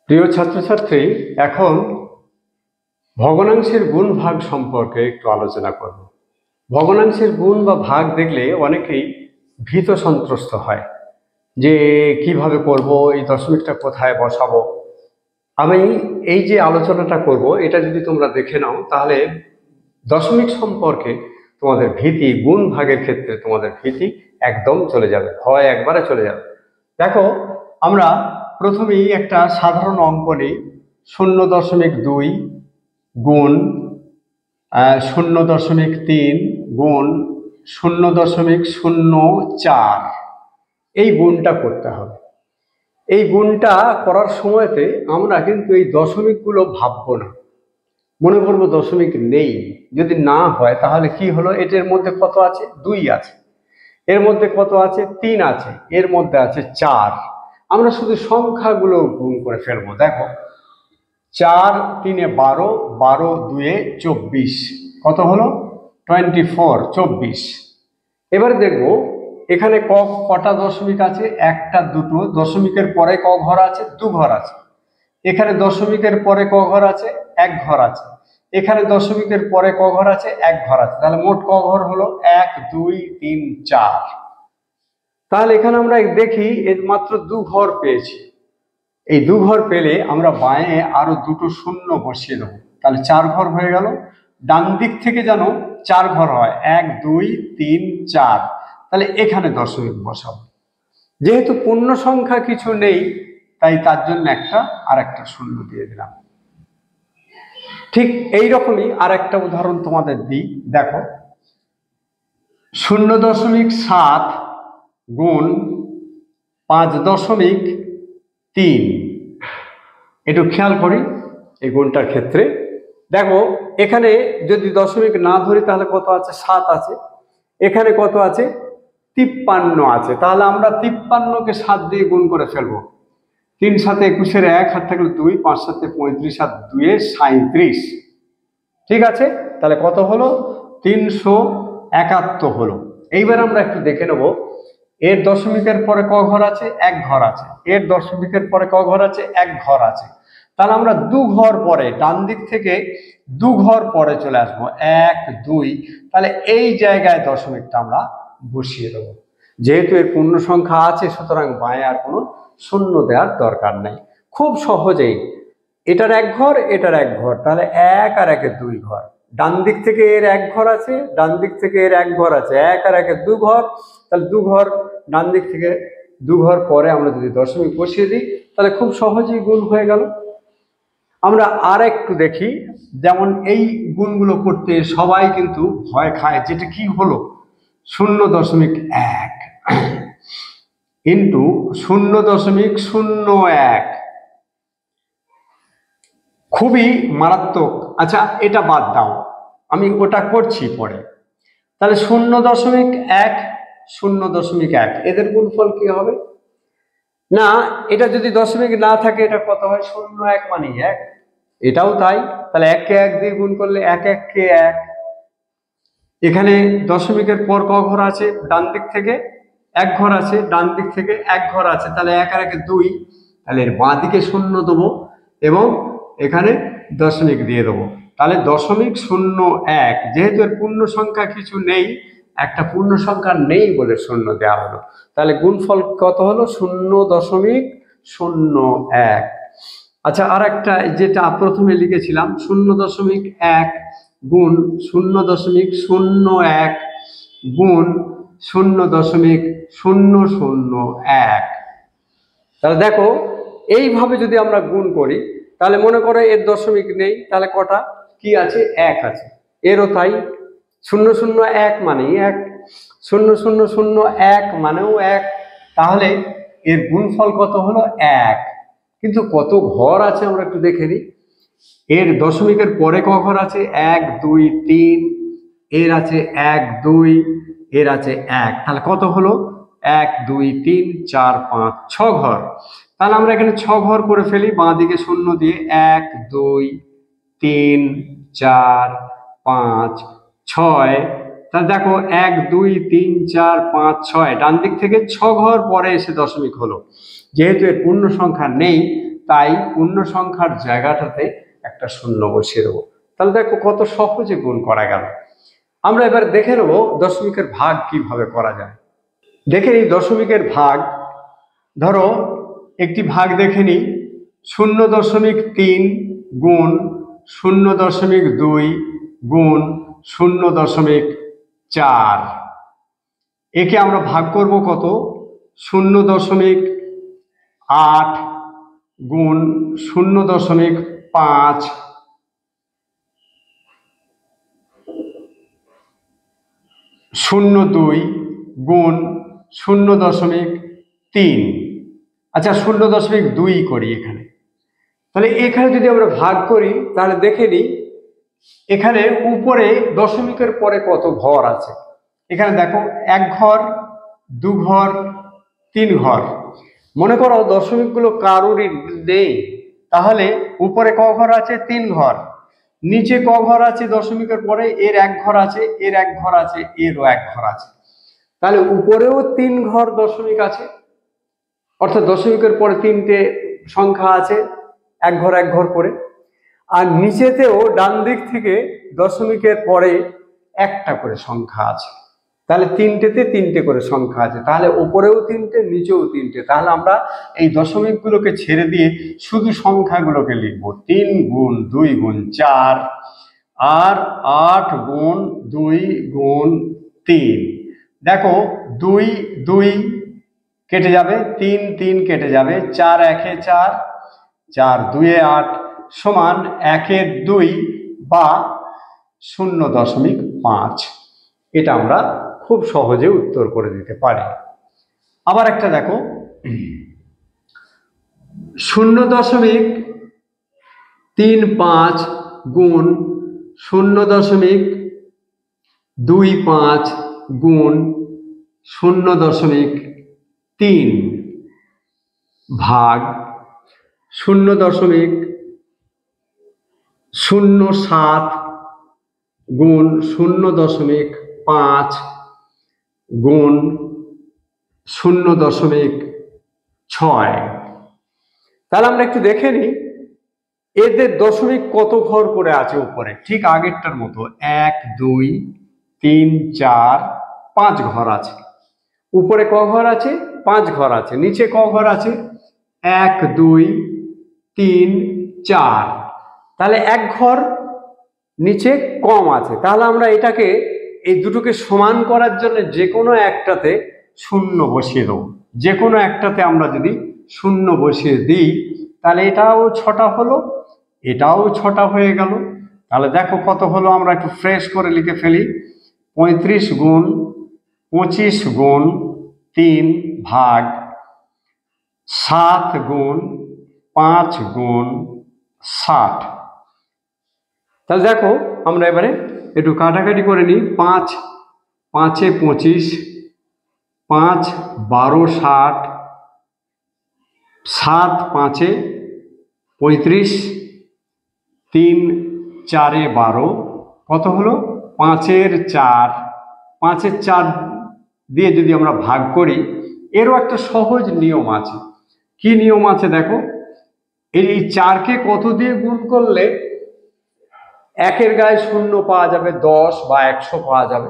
প্রিয় ছাত্রছাত্রী, এখন ভগ্নাংশের গুণ ভাগ সম্পর্কে একটু আলোচনা করব। ভগ্নাংশের গুণ বা ভাগ দেখলে অনেকেই ভীত সন্ত্রস্ত হয় যে কিভাবে করব, এই দশমিকটা কোথায় বসাবো। আমি এই যে আলোচনাটা করব, এটা যদি তোমরা দেখে নাও তাহলে দশমিক সম্পর্কে তোমাদের ভীতি, গুণ ভাগের ক্ষেত্রে তোমাদের ভীতি একদম চলে যাবে, ভয় একবারে চলে যাবে। দেখো, আমরা প্রথমেই একটা সাধারণ অঙ্ক নিই। 0.2 গুণ 0.3 গুণ 0.04, এই গুণটা করতে হবে। এই গুণটা করার সময়তে আমরা কিন্তু এই দশমিকগুলো ভাববো না, মনে করবো দশমিক নেই। যদি না হয় তাহলে কি হলো, এটার মধ্যে কত আছে? 2 আছে, এর মধ্যে কত আছে? 3 আছে, এর মধ্যে আছে 4। আমরা শুধু সংখ্যাগুলো গুণ করে ফেলবো। দেখো, 4 3 12, 12 2 24, কত হলো? 24, 24। এবারে দেখবো এখানে কটা দশমিক আছে? একটা, দুটো। দশমিকের পরে ক ঘর আছে? 2 ঘর আছে। এখানে দশমিকের পরে ক ঘর আছে? 1 ঘর আছে। এখানে দশমিকের পরে ক ঘর আছে? 1 ঘর আছে। তাহলে মোট ক ঘর হলো? 1 2 3 4। তাহলে এখানে আমরা দেখি এর মাত্র 2 ঘর পেয়েছি। এই 2 ঘর পেলে আমরা বাঁয়ে আরো দুটো শূন্য বসিয়ে দেবো, তাহলে 4 ঘর হয়ে গেল। ডান দিক থেকে যেন 4 ঘর হয়, 1 2 3 4। তাহলে এখানে দশমিক বসাবো। যেহেতু পূর্ণ সংখ্যা কিছু নেই, তাই তার জন্য আর একটা শূন্য দিয়ে দিলাম। ঠিক এই রকমই আর একটা উদাহরণ তোমাদের দিই। দেখো, 0.7 গুণ 5.3। একটু খেয়াল করি এই গুণটার ক্ষেত্রে। দেখো, এখানে যদি দশমিক না ধরি তাহলে কত আছে? 7 আছে। এখানে কত আছে? 53 আছে। তাহলে আমরা 53কে 7 দিয়ে গুণ করে ফেলবো। 3 7 21, 1 হাত থাকলে 2, 5 7 35, 7 2 37। ঠিক আছে, তাহলে কত হলো? 371 হলো। এইবার আমরা একটু দেখে নেব, এর দশমিকের পরে ক ঘর আছে? 1 ঘর আছে। এর দশমিকের পরে ক ঘর আছে? 1 ঘর আছে। তাহলে আমরা 2 ঘর পরে, ডান দিক থেকে 2 ঘর পরে চলে আসবো, 1 2। তাহলে এই জায়গায় দশমিকটা আমরা বসিয়ে দেবো। যেহেতু এর পূর্ণ সংখ্যা আছে, সুতরাং বাঁয়ে আর কোনো শূন্য দেওয়ার দরকার নেই। খুব সহজেই এটার 1 ঘর, এটার 1 ঘর, তাহলে 1 আর 1 2 ঘর। ডান দিক থেকে এর 1 ঘর আছে, ডান দিক থেকে এর 1 ঘর আছে, 1 আর 1 2 ঘর। তাহলে 2 ঘর ডান দিক থেকে 2 ঘর পরে আমরা যদি দশমিক বসিয়ে দিই তাহলে খুব সহজেই গুণ হয়ে গেল। আমরা আর একটু দেখি, যেমন এই গুণগুলো করতে সবাই কিন্তু ভয় খায়, যেটা কি হলো? 0.1 ইন্টু 0.01, খুবই মারাত্মক। আচ্ছা, এটা বাদ দাও, আমি ওটা করছি পরে। তাহলে 0.1 0.1, এদের গুণফল কি হবে? না, এটা যদি দশমিক না থাকে এটা কত হয়? 0 1 মানে 1। এটাও তাই। তাহলে 1 কে 1 দিয়ে গুণ করলে 1 1 কে 1। এখানে দশমিকের পর ক ঘর আছে? ডান দিক থেকে 1 ঘর আছে, ডান দিক থেকে 1 ঘর আছে। তাহলে 1 আর 1 2। তাহলে এর বাঁ দিকে শূন্য দেবো এবং এখানে দশমিক দিয়ে দেবো। তাহলে 0.01, যেহেতু এর পূর্ণ সংখ্যা কিছু নেই, একটা পূর্ণ সংখ্যা নেই বলে শূন্য দেওয়া হলো। তাহলে গুণফল কত হলো? 0.01। আচ্ছা, আর একটা যেটা প্রথমে লিখেছিলাম, 0.1 গুণ 0.01 গুণ 0.001। তাহলে দেখো, এইভাবে যদি আমরা গুণ করি তাহলে মনে করো এর দশমিক নেই, তাহলে কটা কি আছে? 1 আছে। এরও তাই। 001 মানেই 1, 0001 মানেও 1। তাহলে এর গুণফল কত হলো? 1। কিন্তু কত ঘর আছে আমরা একটু দেখে নিই। এর দশমিকের পরে ক ঘর আছে? 1 2 3। এর আছে 1 2, এর আছে 1। তাহলে কত হলো? 1 2 3 4 5 6 ঘর। তাহলে আমরা এখানে 6 ঘর করে ফেলি, বাঁ দিকে শূন্য দিয়ে। 1 2 3 4 5 6। তাহলে দেখো, 1 2 3 4 5 6, ডান দিক থেকে 6 ঘর পরে এসে দশমিক হলো। যেহেতু এর পূর্ণ সংখ্যা নেই, তাই পূর্ণ সংখ্যার জায়গাটাতে একটা শূন্য বসিয়ে দেবো। তাহলে দেখো কত সহজে গুণ করা গেল। আমরা এবার দেখে নেব দশমিকের ভাগ কিভাবে করা যায়। দেখে নিই দশমিকের ভাগ। ধরো একটি ভাগ দেখে নিই, 0.3 গুণ 0.2 গুণ 0.4। একে আমরা ভাগ করব কত, 0.8 গুণ 0.5 0.2 গুণ 0.3। আচ্ছা 0.2 করি এখানে। তাহলে এখানে যদি আমরা ভাগ করি তাহলে দেখে নিই এখানে উপরে দশমিকের পরে কত ঘর আছে। এখানে দেখো 1 ঘর, 2 ঘর, 3 ঘর। মনে করো দশমিকগুলো কারোরই নেই, তাহলে উপরে ক ঘর আছে, 3 ঘর। নিচে ক ঘর আছে দশমিকের পরে, এর 1 ঘর আছে, এর 1 ঘর আছে, এরও 1 ঘর আছে। তাহলে উপরেও 3 ঘর দশমিক আছে, অর্থাৎ দশমিকের পরে 3টে সংখ্যা আছে, 1 ঘর 1 ঘর করে। আর নিচেতেও ডান দিক থেকে দশমিকের পরে 1টা করে সংখ্যা আছে। তাহলে 3টেতে 3টে করে সংখ্যা আছে, তাহলে উপরেও 3টে, নিচেও 3টে। তাহলে আমরা এই দশমিকগুলোকে ছেড়ে দিয়ে শুধু সংখ্যাগুলোকে লিখব। 3 গুণ 2 গুণ 4 আর 8 গুণ 2 গুণ 3। দেখো 2 2 কেটে যাবে, 3 3 কেটে যাবে, 4 1 এ 4, 4 2 এ 8 সমান 1 এ 2 বা 0.5। এটা আমরা খুব সহজে উত্তর করে দিতে পারি। আবার একটা দেখো, 0.35 গুণ 0.25 গুণ 0.3 ভাগ 0.07 গুণ 0.5 গুণ 0.6। তাহলে আমরা একটু দেখে নিই এদের দশমিক কত ঘর করে আছে উপরে, ঠিক আগেরটার মতো 1 2 3 4 5 ঘর আছে। উপরে ক ঘর আছে, 5 ঘর আছে। নিচে ক ঘর আছে, 1 2 3 4। তাহলে 1 ঘর নিচে কম আছে। তাহলে আমরা এটাকে, এই দুটোকে সমান করার জন্য যে কোনো একটাতে শূন্য বসিয়ে দেবো। যে কোনো একটাতে আমরা যদি শূন্য বসিয়ে দিই তাহলে এটাও 6টা হলো, এটাও 6টা হয়ে গেল। তাহলে দেখো কত হলো, আমরা একটু ফ্রেশ করে লিখে ফেলি। 35 গুণ 25 গুণ 3 ভাগ 7 গুণ 5 গুণ 60। তাহলে দেখো আমরা এবারে একটু কাটাকাটি করে নিই। 5 5 এ 25, 5 12 60, 7 5 এ 35, 3 4 এ 12, কত হলো 5 এর 4। 5 এর 4 দিয়ে যদি আমরা ভাগ করি, এরও একটা সহজ নিয়ম আছে। কি নিয়ম আছে দেখো, এই 4কে কত দিয়ে গুণ করলে 1-এর গায়ে 0 পাওয়া যাবে, 10 বা 100 পাওয়া যাবে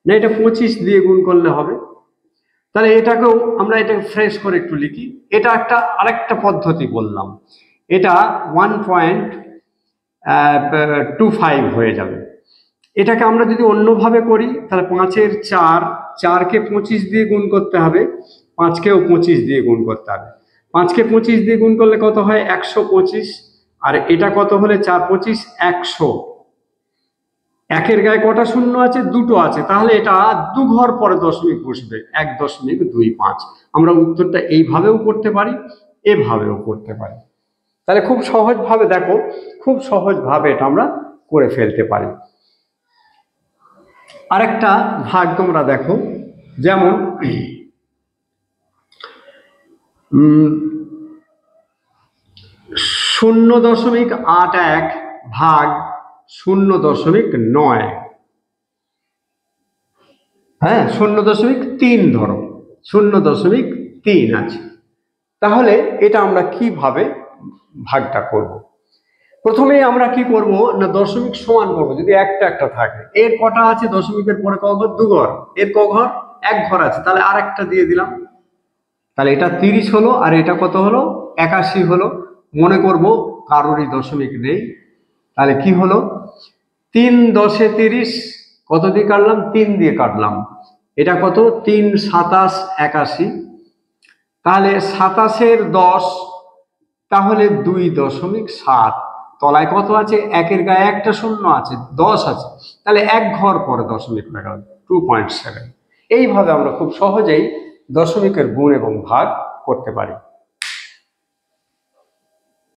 না, এটা 25 দিয়ে গুণ করলে হবে। তাহলে এটাকেও আমরা এটাকে ফ্রেশ করে একটু লিখি। এটা একটা আরেকটা পদ্ধতি বললাম, এটা 1.25 হয়ে যাবে। এটাকে আমরা যদি অন্যভাবে করি তাহলে 5 এর 4, 4কে 25 দিয়ে গুণ করতে হবে, 5কেও 25 দিয়ে গুণ করতে হবে। 5কে 25 দিয়ে গুণ করলে কত হয়, 125। আর এটা কত হলে 4 25 100। 1-এর গায়ে কটা শূন্য আছে, 2টো আছে। তাহলে এটা 2 ঘর পরে দশমিক বসবে, 1.25। আমরা উত্তরটা এইভাবেও করতে পারি, এভাবেও করতে পারি। তাহলে খুব সহজভাবে দেখো, খুব সহজভাবে এটা আমরা করে ফেলতে পারি। আরেকটা ভাগ তোমরা দেখো, যেমন 0.81 ভাগ 0.9। হ্যাঁ 0.3 ধরো, 0.3 আছে। তাহলে এটা আমরা কিভাবে ভাগটা করব। প্রথমেই আমরা কি করব না দশমিক সমান করব। যদি একটা একটা থাকে, এর কটা আছে দশমিকের পরে ক ঘর? 2 ঘর। এর ক ঘর? 1 ঘর আছে, তাহলে আর একটা দিয়ে দিলাম। তাহলে এটা 30 হলো, আর এটা কত হলো? 81 হলো। মনে করব কারোরই দশমিক নেই, তাহলে কি হলো? 3 10 30, কত দিয়ে কাটলাম? 3 দিয়ে কাটলাম। এটা কত? 3 27 81। তাহলে 27-এর 10, তাহলে 2.7। তলায় কত আছে? একের গায়ে একটা শূন্য আছে, 10 আছে, তাহলে 1 ঘর পরে দশমিক হয়ে গেল 2.7। এইভাবে আমরা খুব সহজেই দশমিকের গুণ এবং ভাগ করতে পারি।